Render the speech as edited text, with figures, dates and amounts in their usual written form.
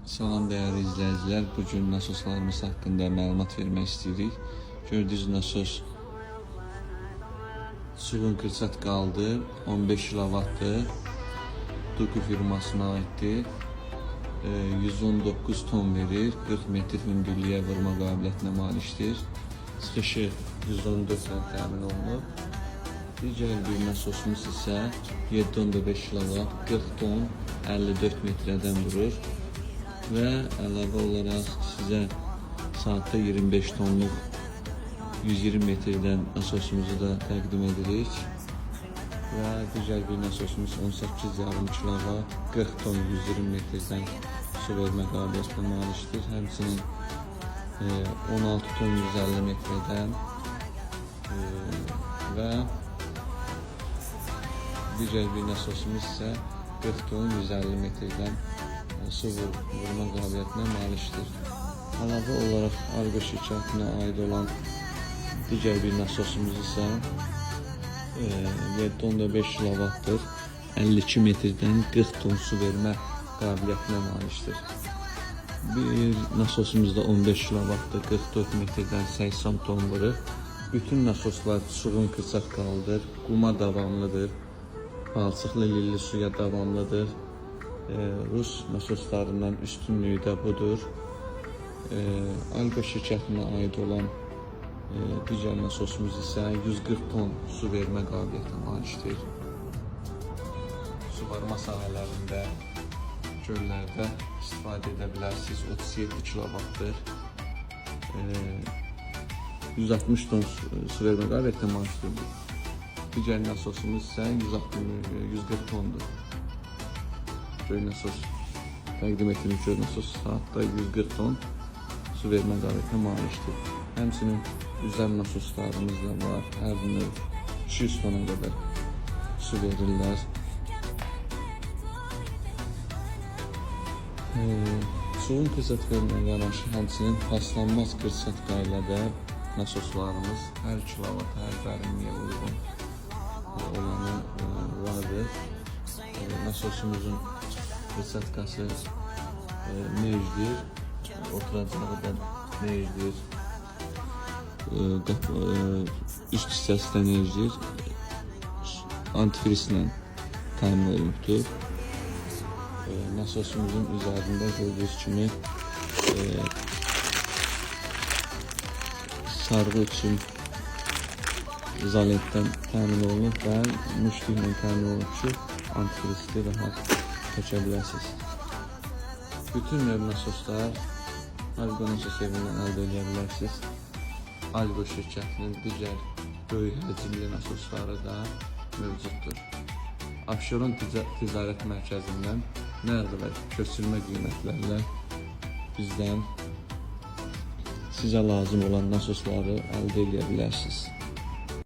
Salam değerli izleyiciler, bugün nasoslarımız hakkında məlumat vermek istiyoruz. Gördüğünüz nasos Sugun Kırsat qaldı, 15 kW'dır, Duku firmasına aittir, 119 ton verir, 40 metr hündürlüğe vurma qabiliyyətinə malikdir, çıxışı 114 təmin olunur. Digər bir nasosumuz isə 7.5 kW, 40 ton, 54 metreden vurur. Ve əlavə olaraq sizə saatdə 25 tonluq 120 metreden nasosumuzu da təqdim edirik. Və digər bir nasosumuz 18,5 kW, 40 ton 120 metreden su vermə qabiliyyətinə malikdir. Həmçinin 16 ton 150 metreden və digər bir nasosumuz isə 40 ton 150 metreden su vurma qabiliyyətinə malikdir. Əlavə olaraq Argo şirkətinə aid olan digər bir nasosumuz isə 7.5 kW'dır, 52 metreden 40 ton su vermə qabiliyyətinə malikdir. Bir nasosumuz da 15 kW'dır, 44 metreden 80 ton vurur. Bütün nasoslar Sugun Kırsat qaldır, quma davamlıdır, palçıqlı lilli suya davamlıdır. Rus nasoslarından üstünlüğü de budur. Argo şirkətinə aid olan digər nasosumuz isə 140 ton su vermə qabiliyyətinə malikdir. Suvarma sahələrində, göllərdə istifadə edə bilərsiniz. 37 kW'dır. 160 ton su vermə qabiliyyətinə malikdir. Digər nasosumuz isə 140 tondur. Göy nasos təqdim etdiyimiz göy nasos saatda 140 ton su vermə qabiliyyətinə malikdir. Həmçinin üzər nasoslarımız da var. Hər növ 200 tona qədər su verirlər. Sugun Kırsat vermə yanaşı həmçinin paslanmaz Kırsat qaylədə nasoslarımız hər kilovat, hər dərinliyə uyğun olanı vardır. Nasosumuzun Kırsatkası mecdir, oturacağı da mecdir, üst hissəsi də mecdir, antifrizlə təmin olunubdur. Nasosumuzun üzərində gördüyünüz kimi sarğı üçün izolentdən təmin olunub və müşlüklə təmin olunub ki, antifrizli rahat çəkə bilərsiniz. Bütün növ nasoslar Argo nasos evindən əldə edə bilərsiniz. Argo şirkətinin digər böyük həcmli nasosları da mövcuddur. Abşeron ticarət mərkəzindən nəqd və köçürmə qiymətlərlə bizdən sizə lazım olan nasosları əldə edə bilərsiniz.